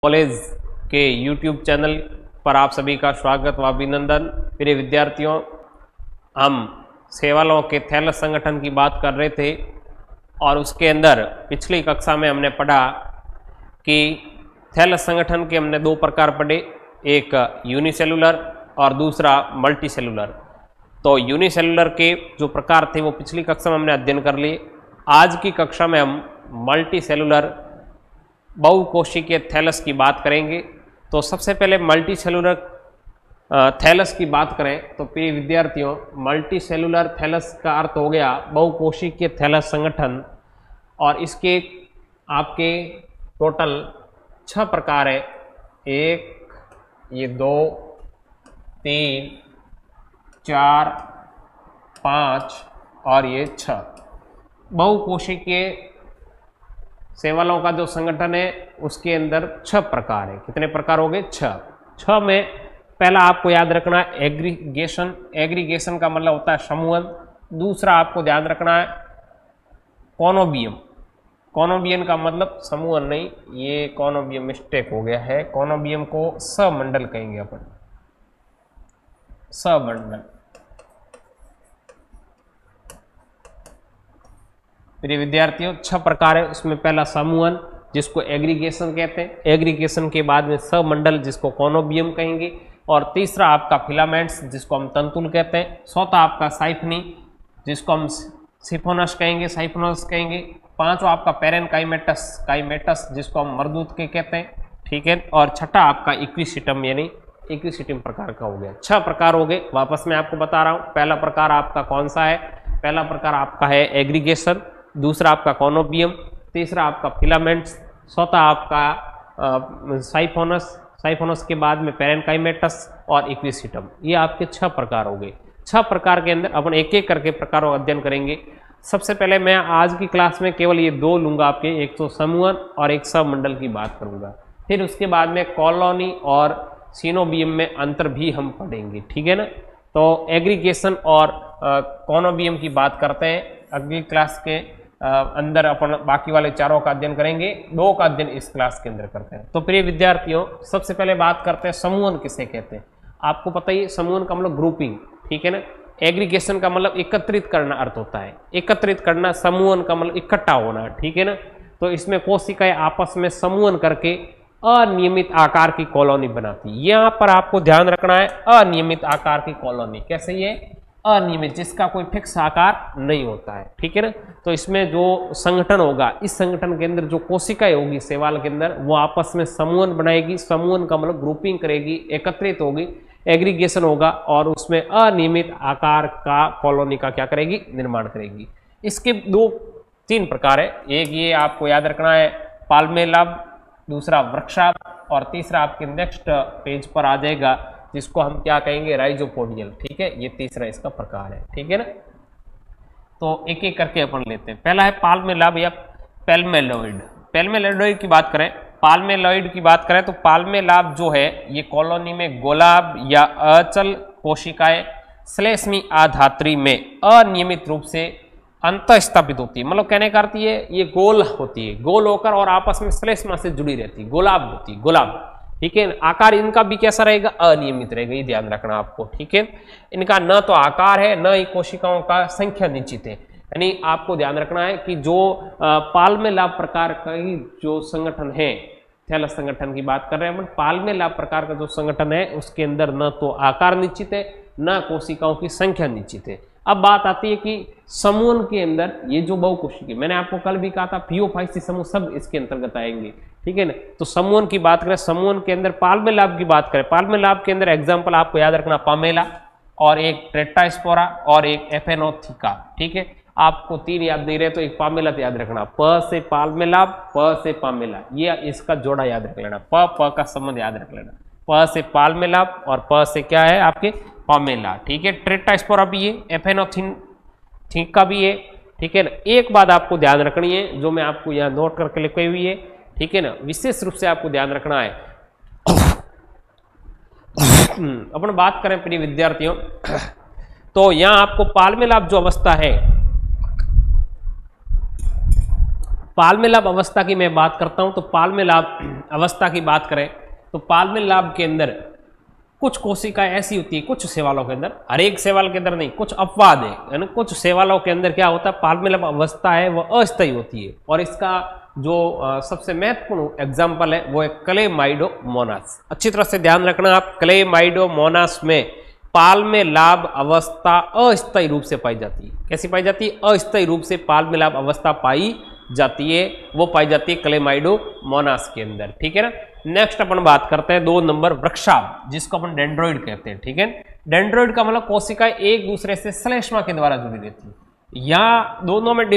College के YouTube channel पर आप सभी का स्वागत व अभिनंदन। प्रिय विद्यार्थियों, हम सेवालों के थैलस संगठन की बात कर रहे थे और उसके अंदर पिछली कक्षा में हमने पढ़ा कि थैलस संगठन के हमने दो प्रकार पढ़े, एक यूनिसेलुलर और दूसरा मल्टीसेलुलर। तो यूनिसेलुलर के जो प्रकार थे वो पिछली कक्षा में हमने अध्ययन कर लिए। आज की कक्षा में हम मल्टीसेलुलर बहुकोशिकीय थैलस की बात करेंगे। तो सबसे पहले मल्टीसेलुलर थैलस की बात करें तो प्रिय विद्यार्थियों, मल्टीसेलुलर थैलस का अर्थ हो गया बहुकोशिकीय थैलस संगठन, और इसके आपके टोटल 6 प्रकार है। 1, ये 2, 3, 4, 5 और ये 6 बहुकोशिकीय सेवालों का जो संगठन है उसके अंदर 6 प्रकार है। कितने प्रकार हो गए? 6 में पहला आपको याद रखना है एग्रीगेशन। एग्रीगेशन का मतलब होता है समूहन। दूसरा आपको ध्यान रखना है कॉनोबियम। कॉनोबियम का मतलब समूहन नहीं, ये कॉनोबियम मिस्टेक हो गया है। कॉनोबियम को समंडल कहेंगे अपन, समंडल। प्रिय विद्यार्थियों, 6 प्रकार है। उसमें पहला समूहन जिसको एग्रीगेशन कहते हैं, एग्रीगेशन के बाद में समंडल जिसको कॉनोबियम कहेंगे, और तीसरा आपका फिलामेंट्स जिसको हम तंतुल कहते हैं। चौथा आपका साइफनी जिसको हम सिफोनस कहेंगे, साइफोनस कहेंगे। पांचवा आपका पेरेनकाइमेटस, काइमेटस जिसको हम मरदूत के कहते हैं, ठीक है। और छठा आपका इक्विसिटम यानी इक्विसिटम प्रकार का हो गया। 6 प्रकार हो गए। वापस मैं आपको बता रहा हूँ, पहला प्रकार आपका कौन सा है? पहला प्रकार आपका है एग्रीगेशन, दूसरा आपका कॉनोबियम, तीसरा आपका फिलामेंट्स, चौथा आपका साइफोनस, साइफोनस के बाद में पेरेनकाइमेटस और इक्विसिटम। ये आपके 6 प्रकार हो गए। 6 प्रकार के अंदर अपन एक एक करके प्रकारों का अध्ययन करेंगे। सबसे पहले मैं आज की क्लास में केवल ये 2 लूंगा आपके, एक तो समूहन और एक समंडल की बात करूंगा। फिर उसके बाद में कॉलोनी और सिनोबियम में अंतर भी हम पढ़ेंगे, ठीक है ना। तो एग्रीगेशन और कॉनोबियम की बात करते हैं। अगली क्लास के अंदर अपन बाकी वाले चारों का अध्ययन करेंगे, 2 का अध्ययन इस क्लास के अंदर करते हैं। तो प्रिय विद्यार्थियों, सबसे पहले बात करते हैं समूहन किसे कहते हैं। आपको पता ही, समूहन का मतलब ग्रुपिंग, ठीक है ना। एग्रीगेशन का मतलब एकत्रित करना अर्थ होता है, एकत्रित करना। समूहन का मतलब इकट्ठा होना, ठीक है ना। तो इसमें कोशिकाएं आपस में समूहन करके अनियमित आकार की कॉलोनी बनाती है। यहाँ पर आपको ध्यान रखना है अनियमित आकार की कॉलोनी। कैसे? ये अनियमित, जिसका कोई फिक्स आकार नहीं होता है, ठीक है ना। तो इसमें जो संगठन होगा, इस संगठन के अंदर जो कोशिकाएं होगी सेवाल के अंदर, वो आपस में समूहन बनाएगी। समूहन का मतलब ग्रुपिंग करेगी, एकत्रित होगी। एग्रीगेशन होगा और उसमें अनियमित आकार का कॉलोनी का क्या करेगी? निर्माण करेगी। इसके 2-3 प्रकार है। एक ये आपको याद रखना है पाल्मेलाब, दूसरा वृक्षाब, और तीसरा आपके नेक्स्ट पेज पर आ जाएगा जिसको हम क्या कहेंगे? राइजोपोडियल, ठीक है। ये तीसरा इसका प्रकार है, ठीक है ना। तो एक एक करके अपन लेते हैं। पहला है पाल्मेलाब या पैल्मेलॉइड। पैल्मेलॉइड की बात करें, पाल्मेलॉइड की बात करें तो पाल्मेलाब जो है ये कॉलोनी में गोलाब या अचल कोशिकाएं श्लेष्मी आधात्री में अनियमित रूप से अंतः स्थापित होती है। मतलब कहने का अर्थ ये गोल होती है, गोल होकर और आपस में श्लेष्मा से जुड़ी रहती है, गोलाब होती है, गोलाब, ठीक है। आकार इनका भी कैसा रहेगा? अनियमित रहेगा, ये ध्यान रखना आपको, ठीक है। इनका न तो आकार है, न ही कोशिकाओं का संख्या निश्चित है। यानी आपको ध्यान रखना है कि जो पाल्मेलाब प्रकार का ही जो संगठन है, थैलस संगठन की बात कर रहे हैं, पाल्मेलाब प्रकार का जो संगठन है उसके अंदर न तो आकार निश्चित है, न कोशिकाओं की संख्या निश्चित है। अब बात आती है कि समूहन के अंदर ये जो बहुकोशिकीय, मैंने आपको कल भी कहा था फियोफाइसी समूह सब इसके अंतर्गत आएंगे, ठीक है ना। तो समूहन की बात करें, समूहन के अंदर पाल्मेलाब की बात करें, पाल्मेलाब के अंदर एग्जाम्पल आपको याद रखना पामेला, और एक ट्रेटास्पोरा और एक एफेनोथिका, ठीक है। आपको 3 याद नहीं रहे तो एक पामेला तो याद रखना, प से पाल्मेलाब, प से पामेला, ये इसका जोड़ा याद रख लेना, प का संबंध याद रख लेना। प से पाल्मेलाब और प से क्या है आपके? पामेला, ठीक है। ट्रेटास्पोरा भी है, एफेनोथिका भी है, ठीक है ना। एक बात आपको ध्यान रखनी है जो मैं आपको यहाँ नोट करके लिखी हुई है, ठीक है ना, विशेष रूप से आपको ध्यान रखना है। अपन बात करें प्रिय विद्यार्थियों, तो यहाँ आपको पाल्मेलाब जो अवस्था है पाल्मेलाब अवस्था की मैं बात करता हूं, तो पाल्मेलाब अवस्था की बात करें तो पाल्मेलाब के अंदर कुछ कोशिकाएं ऐसी होती है, कुछ शैवालों के अंदर, हर एक शैवाल के अंदर नहीं, कुछ अपवाद है, यानी कुछ शैवालों के अंदर क्या होता है, पाल्मेलाब अवस्था है वो अस्थायी होती है। और इसका जो सबसे महत्वपूर्ण एग्जाम्पल है वो है क्लेमाइडोमोनास। अच्छी तरह से ध्यान रखना आप, क्लेमाइडोमोनास में पाल्मेलाब अवस्था अस्थायी रूप से पाई जाती है। कैसी पाई जाती है? अस्थायी रूप से पाल्मेलाब अवस्था पाई जाती है, वो पाई जाती है क्लेमाइडोमोनास के अंदर। ठीक है ना। नेक्स्ट अपन बात करते हैं 2 नंबर वृक्षाभ, जिसको अपन डेंड्रॉइड कहते हैं। ठीक है, डेंड्रॉइड का मतलब कोशिकाएं एक दूसरे से श्लेष्मा के द्वारा जुड़ी रहती है। यहाँ दोनों में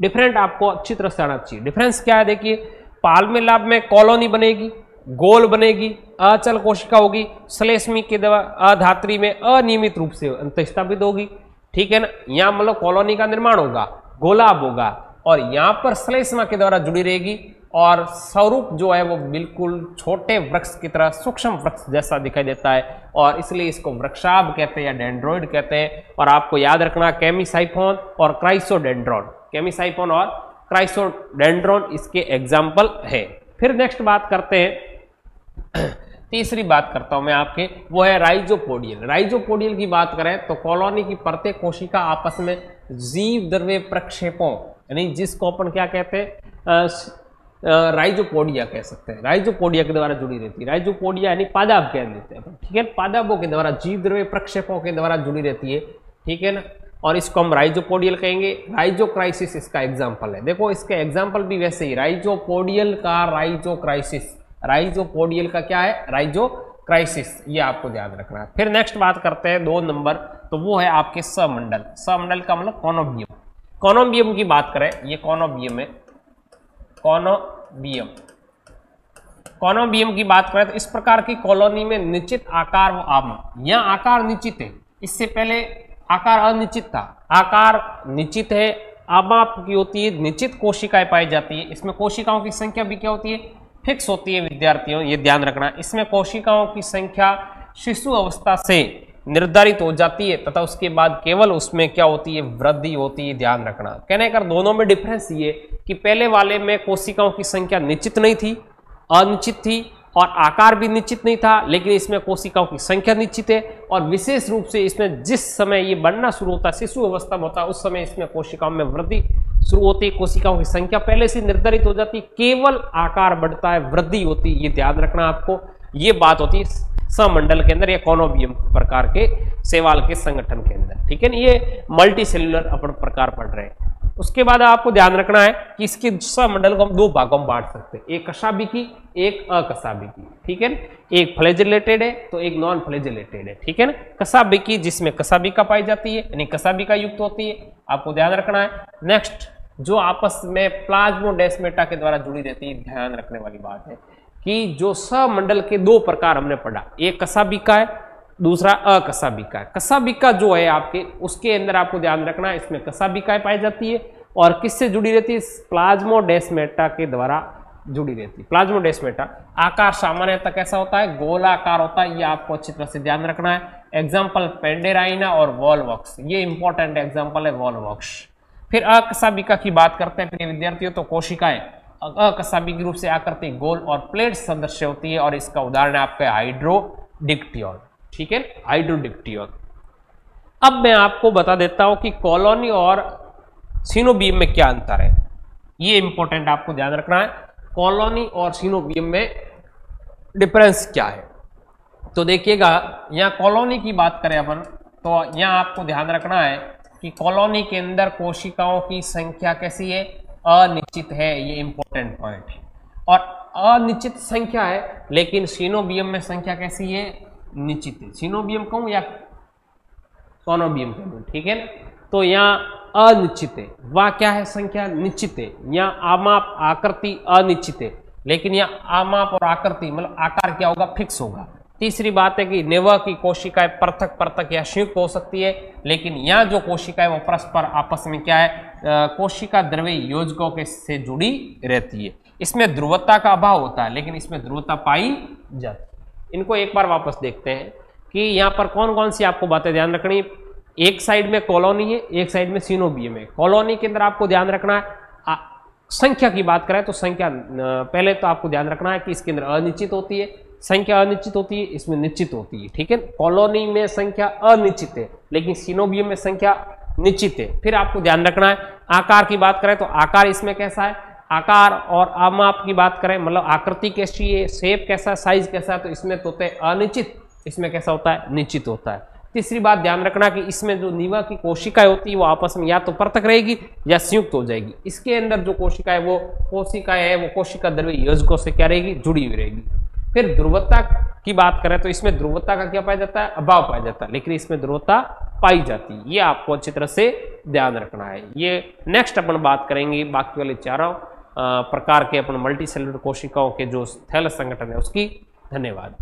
डिफरेंट आपको अच्छी तरह से आना चाहिए। डिफरेंस क्या है? देखिए, पाल्मेलाब में कॉलोनी बनेगी, गोल बनेगी, अचल कोशिका होगी, श्लेष्मी के द्वारा अधात्री में अनियमित रूप से अंतःस्थापित होगी। ठीक है ना। यहाँ मतलब कॉलोनी का निर्माण होगा, गोलाब होगा, और यहाँ पर श्लेष्मा के द्वारा जुड़ी रहेगी, और स्वरूप जो है वो बिल्कुल छोटे वृक्ष की तरह सूक्ष्म वृक्ष जैसा दिखाई देता है, और इसलिए इसको वृक्षाभ कहते हैं या डेंड्रॉइड कहते हैं। और आपको याद रखना केमिसाइफोन और क्राइसोडेंड्रॉन, केमिसाइफोन और क्राइसोडेंड्रॉन इसके एग्जाम्पल है। फिर नेक्स्ट बात करते हैं, तीसरी बात करता हूं मैं आपके, वो है राइजोपोडियल। राइजोपोडियल की बात करें तो कॉलोनी की प्रत्येक कोशिका आपस में जीव द्रव्य प्रक्षेपों, यानी जिसको अपन क्या कहते हैं, राइजोपोडिया कह सकते हैं, राइजोपोडिया के द्वारा जुड़ी रहती है। राइजोपोडिया यानी पादाब कह देते हैं। ठीक है, पादाबों के द्वारा, जीव द्रव्य प्रक्षेपों के द्वारा जुड़ी रहती है। ठीक है ना। और इसको हम राइजोपोडियल कहेंगे। राइजोक्राइसिस इसका एग्जाम्पल है। देखो, इसका एग्जाम्पल भी वैसे ही, राइजोपोडियल का राइजोक्राइसिस, राइजोपोडियल का क्या है, राइजोक्राइसिस, ये आपको ध्यान रखना है। फिर नेक्स्ट बात करते हैं 2 नंबर, तो वो है आपके समंडल। समंडल का मतलब कॉनोबियम। कॉनोबियम की बात करें, ये कॉनोबियम है, कॉनोबियम। कॉनोबियम की बात करें तो इस प्रकार की कॉलोनी में निश्चित आकार व आमा, यहाँ आकार निश्चित है, इससे पहले आकार अनिश्चित था, आकार निश्चित है, आमाप की होती है, निश्चित कोशिकाएं पाई जाती है। इसमें कोशिकाओं की संख्या भी क्या होती है, फिक्स होती है विद्यार्थियों, ये ध्यान रखना। इसमें कोशिकाओं की संख्या शिशु अवस्था से निर्धारित हो जाती है तथा उसके बाद केवल उसमें क्या होती है, वृद्धि होती है, ध्यान रखना। कहने का दोनों में डिफरेंस ये कि पहले वाले में कोशिकाओं की संख्या निश्चित नहीं थी, अनिश्चित थी, और आकार भी निश्चित नहीं था, लेकिन इसमें कोशिकाओं की संख्या निश्चित है। और विशेष रूप से इसमें जिस समय ये बढ़ना शुरू होता है, शिशु अवस्था में होता है, उस समय इसमें कोशिकाओं में वृद्धि शुरू होती है, कोशिकाओं की संख्या पहले से निर्धारित हो जाती है, केवल आकार बढ़ता है, वृद्धि होती है, ये ध्यान रखना आपको। ये बात होती है समंडल के अंदर या कॉनोबियम प्रकार के शैवाल के संगठन के अंदर। ठीक है ना। ये मल्टी सेल्यूलर अपन प्रकार पढ़ रहे हैं। उसके बाद आपको ध्यान रखना है कि इसके समंडल को हम 2 भागों में बांट सकते हैं, एक कशाभिकी, एक अकशाभिकी। ठीक है ना। एक फ्लैजेलेटेड है तो एक नॉन फ्लैजेलेटेड है। ठीक है ना। कशाभिकी जिसमें कशाभिका पाई जाती है, यानी कशाभिका युक्त होती है, आपको ध्यान रखना है। नेक्स्ट, जो आपस में प्लाज्मोडेस्माटा के द्वारा जुड़ी रहती है, ध्यान रखने वाली बात है कि जो समंडल के 2 प्रकार हमने पढ़ा, एक कशाभिका है, दूसरा अकशाभिका है। कशाभिका जो है आपके, उसके अंदर आपको ध्यान रखना है, इसमें कशाभिकाएं पाई जाती है, और किससे जुड़ी रहती है, प्लाज्मोडेस्माटा के द्वारा जुड़ी रहती है। प्लाज्मोडेस्माटा आकार सामान्यतः कैसा होता है, गोलाकार होता है, ये आपको अच्छी तरह से ध्यान रखना है। एग्जाम्पल पेंडेराइना और वॉलवॉक्स, ये इंपॉर्टेंट एग्जाम्पल है वॉलवॉक्स। फिर अकशाभिका की बात करते हैं प्रिय विद्यार्थियों, तो कोशिकाएं अकशाभिक रूप से आकृति गोल और प्लेट सदृश होती है, और इसका उदाहरण है आपका हाइड्रोडिक्टियोन। ठीक है, हाइड्रोडिक्टियोन। अब मैं आपको बता देता हूं कि कॉलोनी और सिनोबियम में क्या अंतर है, ये इंपॉर्टेंट आपको ध्यान रखना है। कॉलोनी और सिनोबियम में डिफरेंस क्या है, तो देखिएगा, यहाँ कॉलोनी की बात करें अपन, तो यहाँ आपको ध्यान रखना है कि कॉलोनी के अंदर कोशिकाओं की संख्या कैसी है, अनिश्चित है, ये इंपॉर्टेंट पॉइंट है। और अनिश्चित संख्या है, लेकिन सिनोबियम में संख्या कैसी है, निश्चित है। सिनोबियम कहूं या कॉनोबियम कहूं, ठीक है ना। तो यहाँ अनिश्चित है, वह क्या है, संख्या निश्चित है। यहाँ आमाप आकृति अनिश्चित है, लेकिन यहाँ आमाप और आकृति मतलब आकार क्या होगा, फिक्स होगा। तीसरी बात है कि नेवा की कोशिकाएं पृथक पृथक या संयुक्त हो सकती है, लेकिन यहाँ जो कोशिकाएं वो परस्पर आपस में क्या है, कोशिका द्रव्य योजकों के से जुड़ी रहती है। इसमें ध्रुवता का अभाव होता है, लेकिन इसमें ध्रुवता पाई जाती है। इनको एक बार वापस देखते हैं कि यहाँ पर कौन कौन सी आपको बातें ध्यान रखनी। एक साइड में कॉलोनी है, एक साइड में सिनोबियम है। कॉलोनी के अंदर आपको ध्यान रखना है संख्या की बात करें तो संख्या पहले तो आपको ध्यान रखना है कि इसके अंदर अनिश्चित होती है, संख्या अनिश्चित होती है, इसमें निश्चित होती है, ठीक है। कॉलोनी में संख्या अनिश्चित है लेकिन सिनोबियम में संख्या निश्चित है। फिर आपको ध्यान रखना है आकार की बात करें तो आकार इसमें कैसा है, आकार और आमाप की बात करें मतलब आकृति कैसी है, शेप कैसा है, साइज कैसा है, तो इसमें तो होता है अनिश्चित, इसमें कैसा होता है, निश्चित होता है। तीसरी बात ध्यान रखना कि इसमें जो निवा की कोशिकाएं होती है वो आपस में या तो पृथक रहेगी या संयुक्त हो जाएगी। इसके अंदर जो कोशिकाएं वो कोशिका द्रव्य योजकों से क्या रहेगी, जुड़ी हुई रहेगी। फिर ध्रुवता की बात करें तो इसमें ध्रुवता का क्या पाया जाता है, अभाव पाया जाता है, लेकिन इसमें ध्रुवता पाई जाती है। ये आपको अच्छी तरह से ध्यान रखना है। ये नेक्स्ट अपन बात करेंगे बाकी वाले चारों प्रकार के अपन मल्टी सेलुलर कोशिकाओं के जो थैलस संगठन है उसकी। धन्यवाद।